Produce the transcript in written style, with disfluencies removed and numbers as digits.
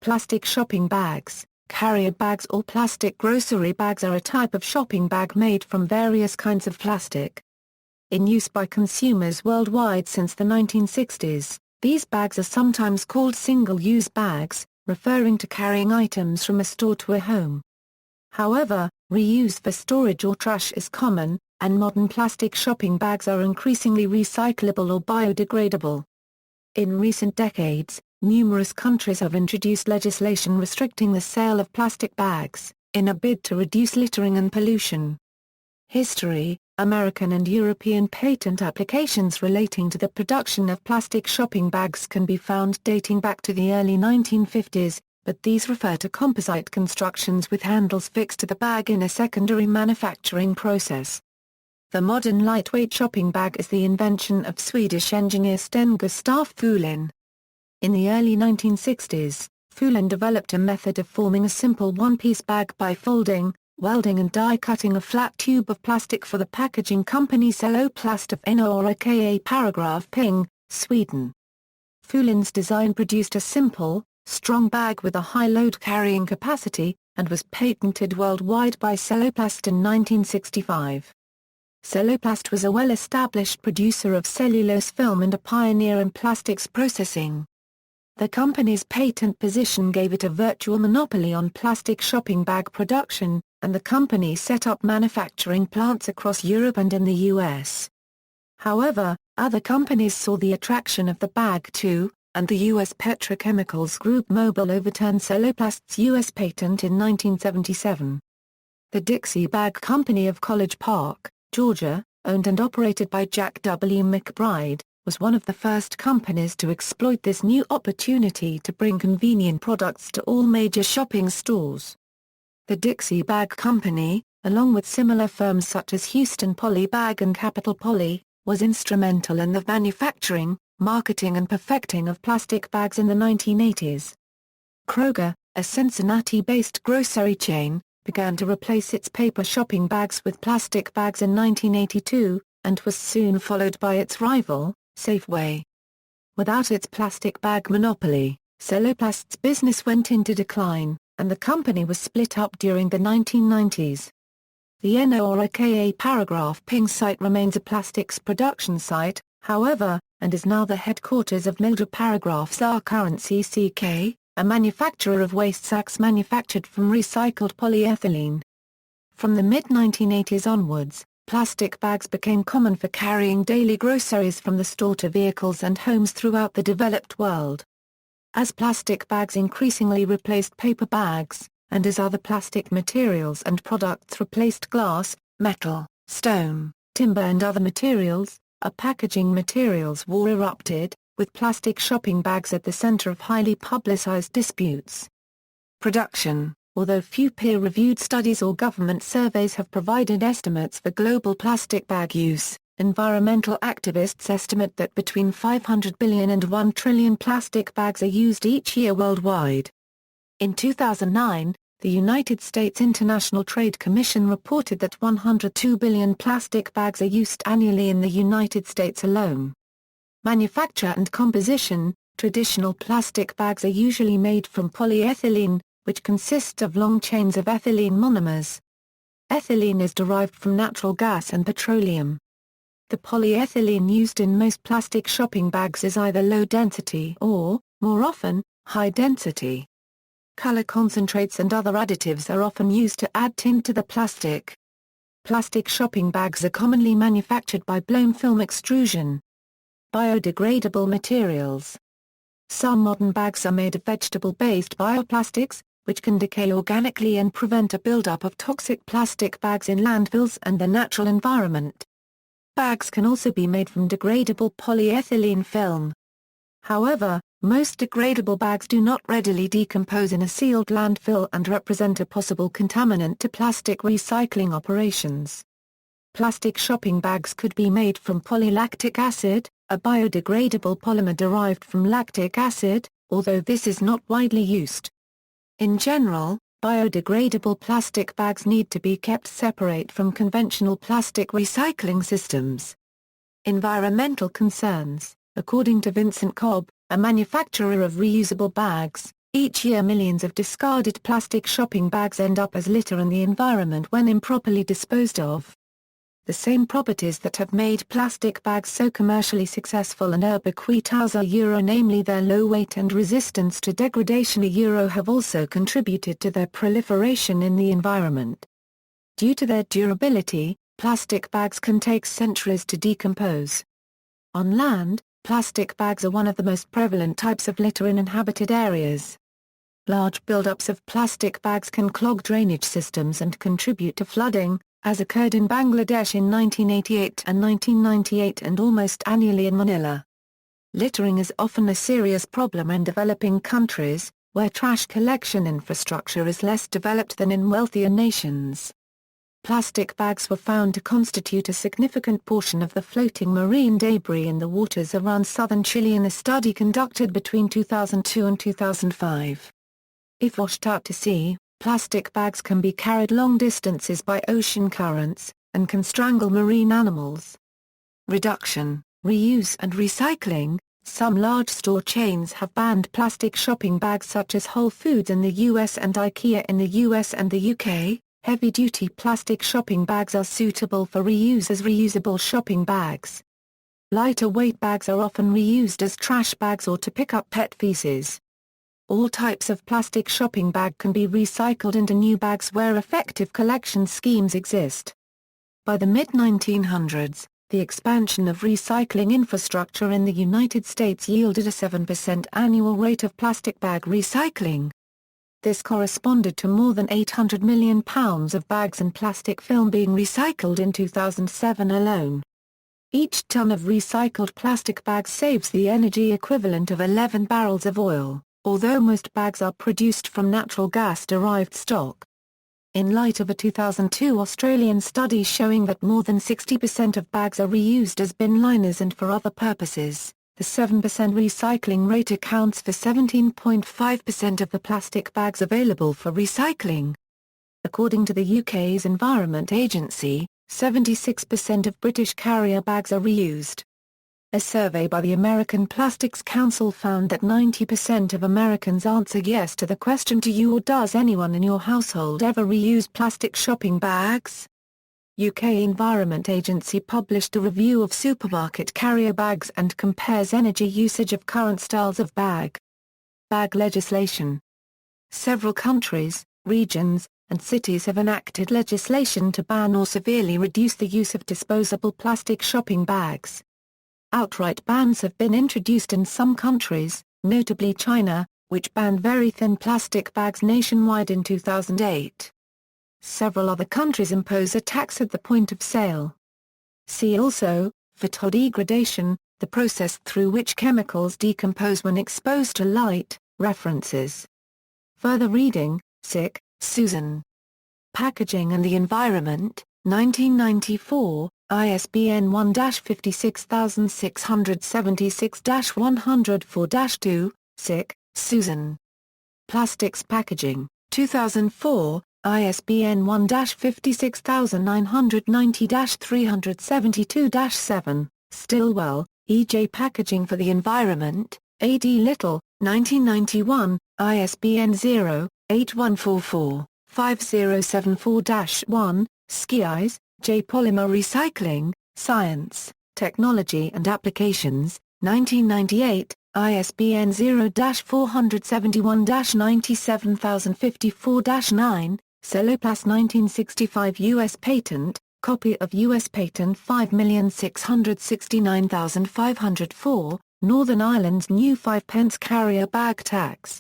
Plastic shopping bags, carrier bags or plastic grocery bags are a type of shopping bag made from various kinds of plastic. In use by consumers worldwide since the 1960s, these bags are sometimes called single-use bags, referring to carrying items from a store to a home. However, reuse for storage or trash is common, and modern plastic shopping bags are increasingly recyclable or biodegradable. In recent decades, numerous countries have introduced legislation restricting the sale of plastic bags, in a bid to reduce littering and pollution. History: American and European patent applications relating to the production of plastic shopping bags can be found dating back to the early 1950s, but these refer to composite constructions with handles fixed to the bag in a secondary manufacturing process. The modern lightweight shopping bag is the invention of Swedish engineer Sten Gustaf Thulin. In the early 1960s, Thulin developed a method of forming a simple one-piece bag by folding, welding and die-cutting a flat tube of plastic for the packaging company Celloplast of Norra Paragraph Ping, Sweden. Thulin's design produced a simple, strong bag with a high load carrying capacity, and was patented worldwide by Celloplast in 1965. Celloplast was a well-established producer of cellulose film and a pioneer in plastics processing. The company's patent position gave it a virtual monopoly on plastic shopping bag production, and the company set up manufacturing plants across Europe and in the US. However, other companies saw the attraction of the bag too, and the U.S. petrochemicals group Mobil overturned Celloplast's U.S. patent in 1977. The Dixie Bag Company of College Park, Georgia, owned and operated by Jack W. McBride, was one of the first companies to exploit this new opportunity to bring convenient products to all major shopping stores. The Dixie Bag Company, along with similar firms such as Houston Poly Bag and Capital Poly, was instrumental in the manufacturing, marketing and perfecting of plastic bags in the 1980s. Kroger, a Cincinnati-based grocery chain, began to replace its paper shopping bags with plastic bags in 1982, and was soon followed by its rival, Safeway. Without its plastic bag monopoly, Celloplast's business went into decline, and the company was split up during the 1990s. The Norra Paragraph Ping site remains a plastics production site, however, and is now the headquarters of Mildred Paragraph's our current CCK, a manufacturer of waste sacks manufactured from recycled polyethylene. From the mid-1980s onwards, plastic bags became common for carrying daily groceries from the store to vehicles and homes throughout the developed world. As plastic bags increasingly replaced paper bags, and as other plastic materials and products replaced glass, metal, stone, timber and other materials, a packaging materials war erupted, with plastic shopping bags at the center of highly publicized disputes. Production: although few peer-reviewed studies or government surveys have provided estimates for global plastic bag use, environmental activists estimate that between 500 billion and 1 trillion plastic bags are used each year worldwide. In 2009, the United States International Trade Commission reported that 102 billion plastic bags are used annually in the United States alone. Manufacture and composition: traditional plastic bags are usually made from polyethylene, which consists of long chains of ethylene monomers. Ethylene is derived from natural gas and petroleum. The polyethylene used in most plastic shopping bags is either low density or, more often, high density. Color concentrates and other additives are often used to add tint to the plastic. Plastic shopping bags are commonly manufactured by blown film extrusion. Biodegradable materials: some modern bags are made of vegetable-based bioplastics, which can decay organically and prevent a buildup of toxic plastic bags in landfills and the natural environment. Bags can also be made from degradable polyethylene film. However, most degradable bags do not readily decompose in a sealed landfill and represent a possible contaminant to plastic recycling operations. Plastic shopping bags could be made from polylactic acid, a biodegradable polymer derived from lactic acid, although this is not widely used. In general, biodegradable plastic bags need to be kept separate from conventional plastic recycling systems. Environmental concerns: according to Vincent Cobb, a manufacturer of reusable bags, Each year millions of discarded plastic shopping bags end up as litter in the environment when improperly disposed of. The same properties that have made plastic bags so commercially successful and ubiquitous namely their low weight and resistance to degradation have also contributed to their proliferation in the environment. Due to their durability, plastic bags can take centuries to decompose. On land, plastic bags are one of the most prevalent types of litter in inhabited areas. Large buildups of plastic bags can clog drainage systems and contribute to flooding, as occurred in Bangladesh in 1988 and 1998 and almost annually in Manila. Littering is often a serious problem in developing countries, where trash collection infrastructure is less developed than in wealthier nations. Plastic bags were found to constitute a significant portion of the floating marine debris in the waters around southern Chile in a study conducted between 2002 and 2005. If washed out to sea, plastic bags can be carried long distances by ocean currents, and can strangle marine animals. Reduction, reuse and recycling. Some large store chains have banned plastic shopping bags such as Whole Foods in the US and IKEA in the US and the UK. Heavy-duty plastic shopping bags are suitable for reuse as reusable shopping bags. Lighter weight bags are often reused as trash bags or to pick up pet feces. All types of plastic shopping bag can be recycled into new bags where effective collection schemes exist. By the mid-1900s, the expansion of recycling infrastructure in the United States yielded a 7% annual rate of plastic bag recycling. This corresponded to more than 800 million pounds of bags and plastic film being recycled in 2007 alone. Each ton of recycled plastic bags saves the energy equivalent of 11 barrels of oil, although most bags are produced from natural gas-derived stock. In light of a 2002 Australian study showing that more than 60% of bags are reused as bin liners and for other purposes, the 7% recycling rate accounts for 17.5% of the plastic bags available for recycling. According to the UK's Environment Agency, 76% of British carrier bags are reused. A survey by the American Plastics Council found that 90% of Americans answer yes to the question "Do you or does anyone in your household ever reuse plastic shopping bags?" UK Environment Agency published a review of supermarket carrier bags and compares energy usage of current styles of bag legislation. Several countries, regions, and cities have enacted legislation to ban or severely reduce the use of disposable plastic shopping bags. Outright bans have been introduced in some countries, notably China, which banned very thin plastic bags nationwide in 2008. Several other countries impose a tax at the point of sale. See also, photodegradation, the process through which chemicals decompose when exposed to light, references. Further reading, Sick, Susan. Packaging and the Environment, 1994, ISBN 1-56676-104-2, Sick, Susan. Plastics Packaging, 2004, ISBN 1-56990-372-7, Stillwell, E.J. Packaging for the Environment, A.D. Little, 1991, ISBN 0-8144-5074-1, Skies, J. Polymer Recycling, Science, Technology and Applications, 1998, ISBN 0-471-97054-9, Celoplast 1965 U.S. Patent, copy of U.S. Patent 5,669,504, Northern Ireland's new 5 pence carrier bag tax.